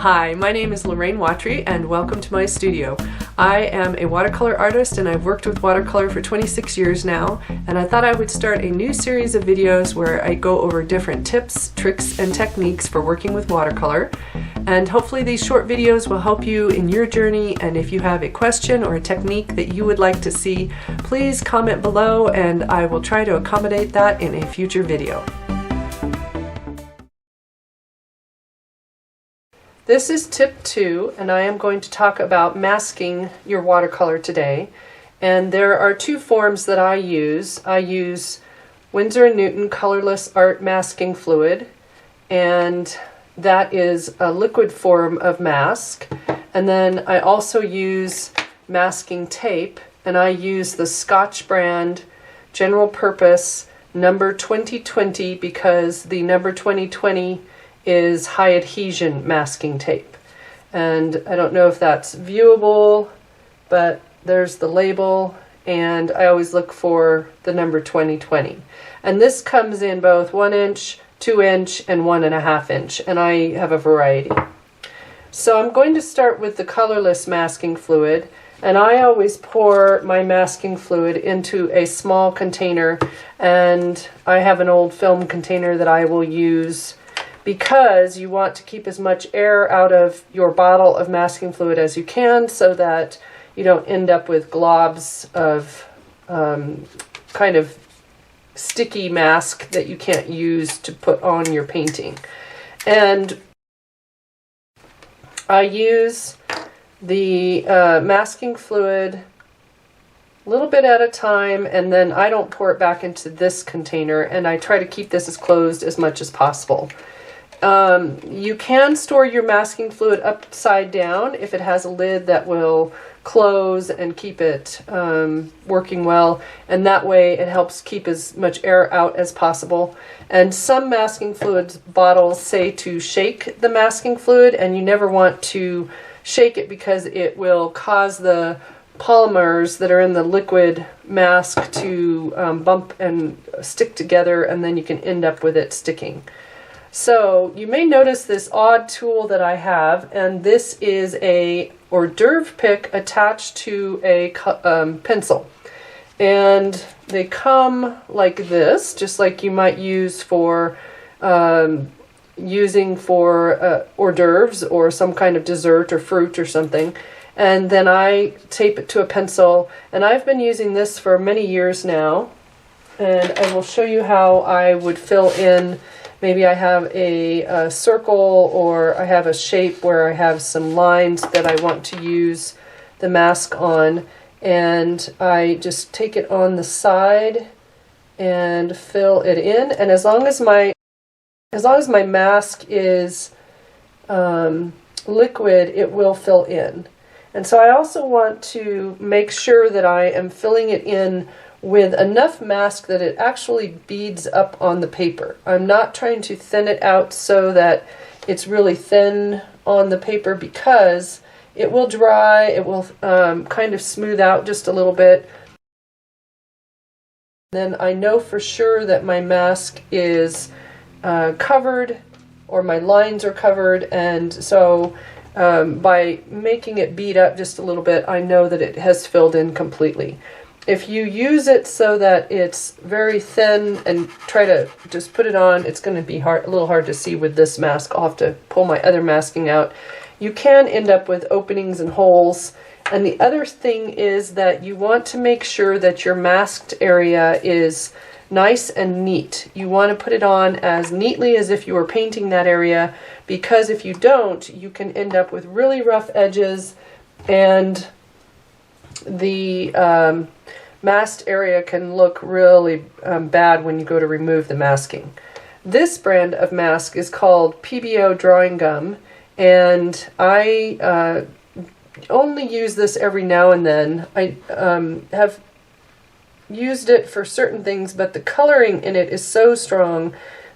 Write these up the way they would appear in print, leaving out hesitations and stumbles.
Hi, my name is Lorraine Watry and welcome to my studio. I am a watercolor artist and I've worked with watercolor for 26 years now, and I thought I would start a new series of videos where I go over different tips, tricks, and techniques for working with watercolor. And hopefully these short videos will help you in your journey, and if you have a question or a technique that you would like to see, please comment below and I will try to accommodate that in a future video. This is tip 2, and I am going to talk about masking your watercolor today. And there are two forms that I use. I use Winsor and Newton colorless art masking fluid, and that is a liquid form of mask. And then I also use masking tape, and I use the Scotch brand general purpose number 2020 because the number 2020 is high adhesion masking tape. And I don't know if that's viewable, but there's the label, and I always look for the number 2020. And this comes in both 1 inch, 2 inch, and 1.5 inch, and I have a variety. So I'm going to start with the colorless masking fluid, and I always pour my masking fluid into a small container, and I have an old film container that I will use because you want to keep as much air out of your bottle of masking fluid as you can so that you don't end up with globs of kind of sticky mask that you can't use to put on your painting. And I use the masking fluid a little bit at a time, and then I don't pour it back into this container, and I try to keep this as closed as much as possible. You can store your masking fluid upside down if it has a lid that will close and keep it working well, and that way it helps keep as much air out as possible. And some masking fluid bottles say to shake the masking fluid, and you never want to shake it because it will cause the polymers that are in the liquid mask to bump and stick together, and then you can end up with it sticking. So you may notice this odd tool that I have, and this is a hors d'oeuvre pick attached to a pencil. And they come like this, just like you might use for using for hors d'oeuvres or some kind of dessert or fruit or something. And then I tape it to a pencil, and I've been using this for many years now. And I will show you how I would fill in. Maybe I have a circle, or I have a shape where I have some lines that I want to use the mask on, and I just take it on the side and fill it in. And as long as my mask is liquid, it will fill in. And so I also want to make sure that I am filling it in with enough mask that it actually beads up on the paper. I'm not trying to thin it out so that it's really thin on the paper, because it will dry, it will kind of smooth out just a little bit. Then I know for sure that my mask is covered, or my lines are covered, and so by making it bead up just a little bit, I know that it has filled in completely. If you use it so that it's very thin and try to just put it on, it's going to be a little hard to see with this mask. I'll have to pull my other masking out. You can end up with openings and holes. And the other thing is that you want to make sure that your masked area is nice and neat. You want to put it on as neatly as if you were painting that area, because if you don't, you can end up with really rough edges, and the masked area can look really bad when you go to remove the masking. This brand of mask is called PBO drawing gum, and I only use this every now and then. I have used it for certain things, but the coloring in it is so strong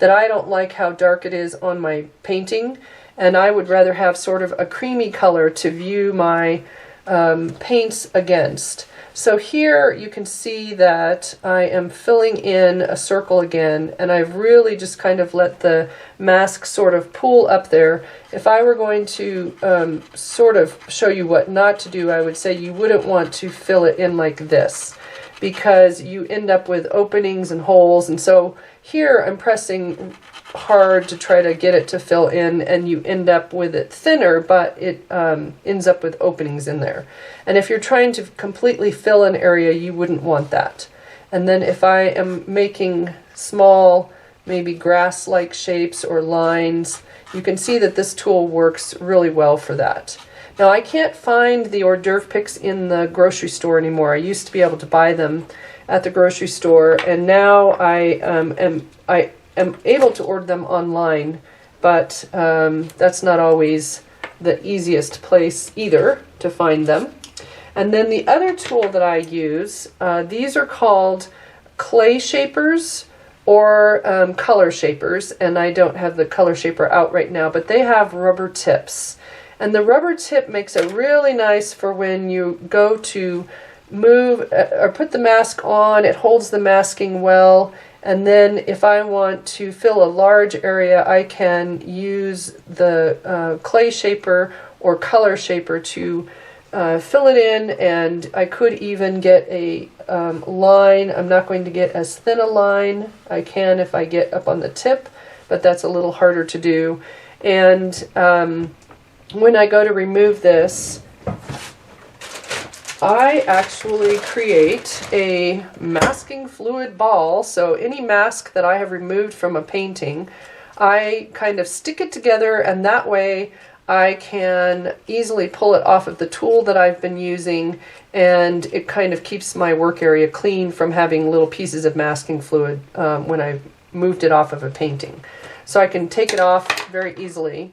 that I don't like how dark it is on my painting, and I would rather have sort of a creamy color to view my paints against. So here you can see that I am filling in a circle again, and I've really just kind of let the mask sort of pool up there. If I were going to sort of show you what not to do, I would say you wouldn't want to fill it in like this, because you end up with openings and holes. And so here I'm pressing hard to try to get it to fill in, and you end up with it thinner, but it ends up with openings in there. And if you're trying to completely fill an area, you wouldn't want that. And then if I am making small, maybe grass-like shapes or lines, you can see that this tool works really well for that. Now, I can't find the hors d'oeuvre picks in the grocery store anymore. I used to be able to buy them at the grocery store, and now I am able to order them online, but that's not always the easiest place either to find them. And then the other tool that I use, these are called clay shapers or color shapers, and I don't have the color shaper out right now, but they have rubber tips. And the rubber tip makes it really nice for when you go to move or put the mask on. It holds the masking well. And then if I want to fill a large area, I can use the clay shaper or color shaper to fill it in, and I could even get a line. I'm not going to get as thin a line. I can if I get up on the tip, but that's a little harder to do. And when I go to remove this, I actually create a masking fluid ball. So any mask that I have removed from a painting, I kind of stick it together, and that way I can easily pull it off of the tool that I've been using, and it kind of keeps my work area clean from having little pieces of masking fluid when I moved it off of a painting. So I can take it off very easily.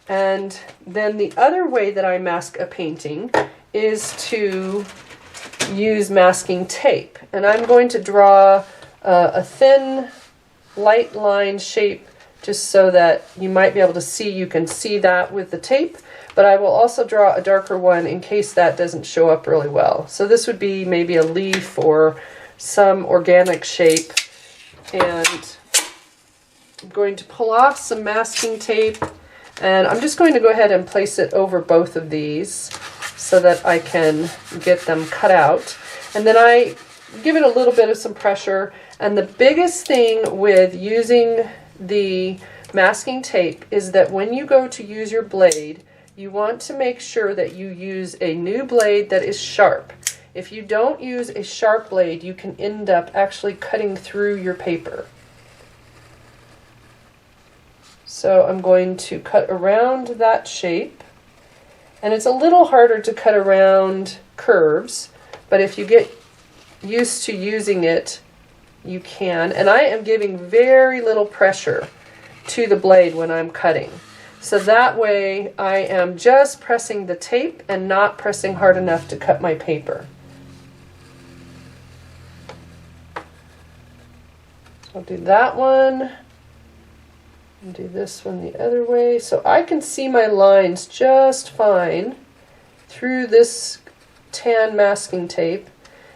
And then the other way that I mask a painting is to use masking tape. And I'm going to draw a thin, light line shape just so that you might be able to see, you can see that with the tape, but I will also draw a darker one in case that doesn't show up really well. So this would be maybe a leaf or some organic shape, and I'm going to pull off some masking tape, and I'm just going to go ahead and place it over both of these so that I can get them cut out. And then I give it a little bit of some pressure, and the biggest thing with using the masking tape is that when you go to use your blade, you want to make sure that you use a new blade that is sharp. If you don't use a sharp blade, you can end up actually cutting through your paper. So I'm going to cut around that shape, and it's a little harder to cut around curves, but if you get used to using it, you can. And I am giving very little pressure to the blade when I'm cutting. So that way I am just pressing the tape and not pressing hard enough to cut my paper. I'll do that one and do this one the other way. So I can see my lines just fine through this tan masking tape.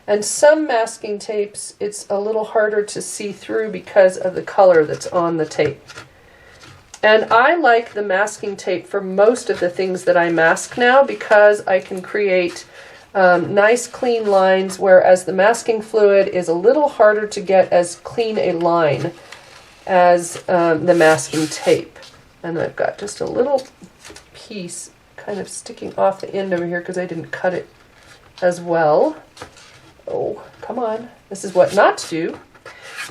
And some masking tapes, it's a little harder to see through because of the color that's on the tape. And I like the masking tape for most of the things that I mask now, because I can create nice clean lines, whereas the masking fluid is a little harder to get as clean a line as the masking tape. And I've got just a little piece kind of sticking off the end over here because I didn't cut it as well. Oh, come on. This is what not to do.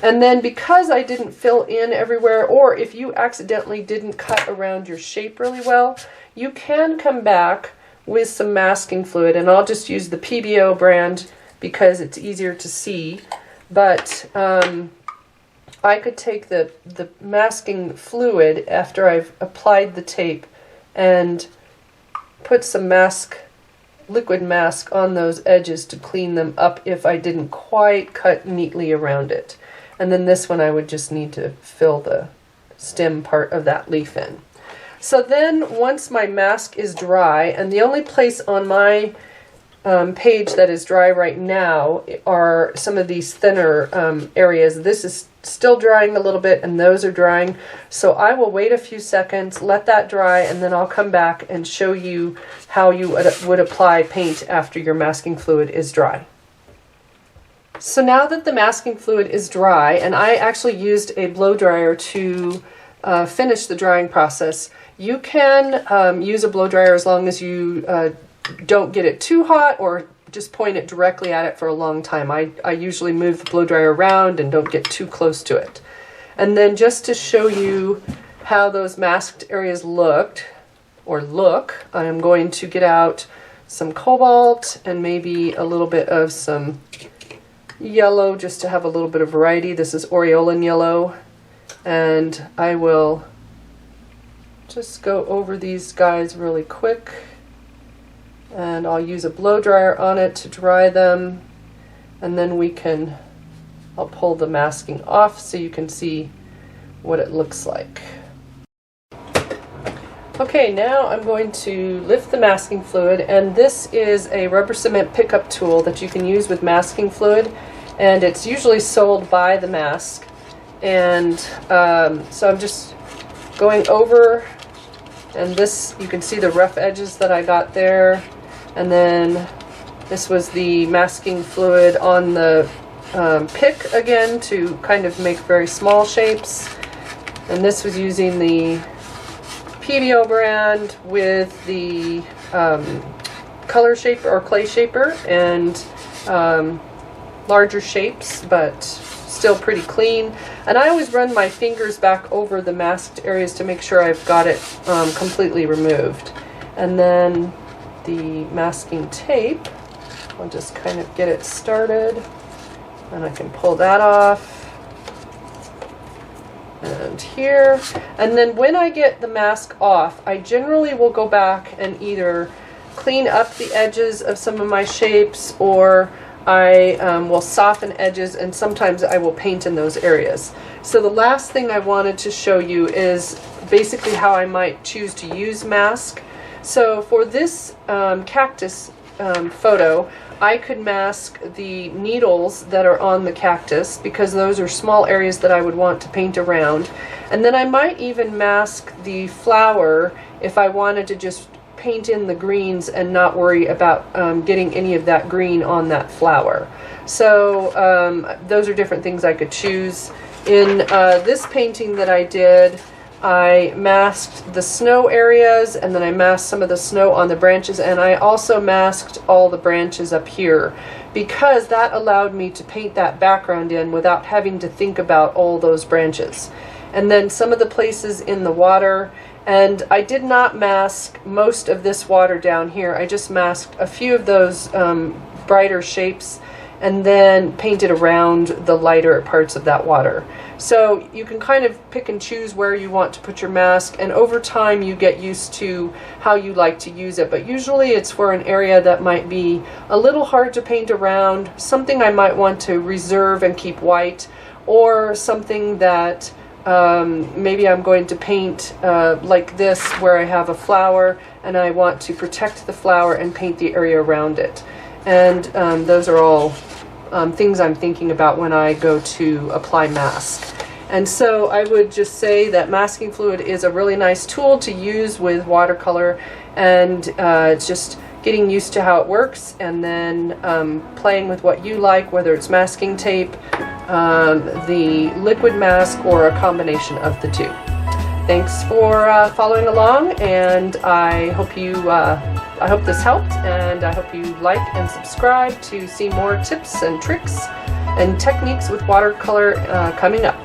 And then because I didn't fill in everywhere, or if you accidentally didn't cut around your shape really well, you can come back with some masking fluid. And I'll just use the PBO brand because it's easier to see. But I could take the masking fluid after I've applied the tape and put some liquid mask on those edges to clean them up if I didn't quite cut neatly around it. And then this one I would just need to fill the stem part of that leaf in. So then once my mask is dry, and the only place on my page that is dry right now are some of these thinner areas. This is still drying a little bit, and those are drying. So I will wait a few seconds, let that dry, and then I'll come back and show you how you would apply paint after your masking fluid is dry. So now that the masking fluid is dry, and I actually used a blow dryer to finish the drying process. You can use a blow dryer as long as you don't get it too hot or just point it directly at it for a long time. I usually move the blow dryer around and don't get too close to it. And then just to show you how those masked areas look, I am going to get out some cobalt and maybe a little bit of some yellow just to have a little bit of variety. This is Aureolin yellow, and I will just go over these guys really quick, and I'll use a blow dryer on it to dry them, and then I'll pull the masking off so you can see what it looks like. Okay, now I'm going to lift the masking fluid, and this is a rubber cement pickup tool that you can use with masking fluid, and it's usually sold by the mask. And so I'm just going over, and this, you can see the rough edges that I got there, and then this was the masking fluid on the pick again to kind of make very small shapes, and this was using the PDO brand with the color shaper or clay shaper, and larger shapes but still pretty clean. And I always run my fingers back over the masked areas to make sure I've got it completely removed. And then the masking tape, I'll just kind of get it started, and I can pull that off. And here, and then when I get the mask off, I generally will go back and either clean up the edges of some of my shapes, or I will soften edges, and sometimes I will paint in those areas. So the last thing I wanted to show you is basically how I might choose to use mask. So for this cactus photo, I could mask the needles that are on the cactus because those are small areas that I would want to paint around. And then I might even mask the flower if I wanted to just paint in the greens and not worry about getting any of that green on that flower. So those are different things I could choose. In this painting that I did, I masked the snow areas, and then I masked some of the snow on the branches, and I also masked all the branches up here because that allowed me to paint that background in without having to think about all those branches. And then some of the places in the water, and I did not mask most of this water down here. I just masked a few of those brighter shapes and then painted around the lighter parts of that water. So you can kind of pick and choose where you want to put your mask, and over time you get used to how you like to use it. But usually it's for an area that might be a little hard to paint around, something I might want to reserve and keep white, or something that maybe I'm going to paint like this, where I have a flower and I want to protect the flower and paint the area around it. And those are all things I'm thinking about when I go to apply mask. And so I would just say that masking fluid is a really nice tool to use with watercolor, and it's just getting used to how it works, and then playing with what you like, whether it's masking tape, the liquid mask, or a combination of the two. Thanks for following along, and I hope this helped, and I hope you like and subscribe to see more tips and tricks and techniques with watercolor coming up.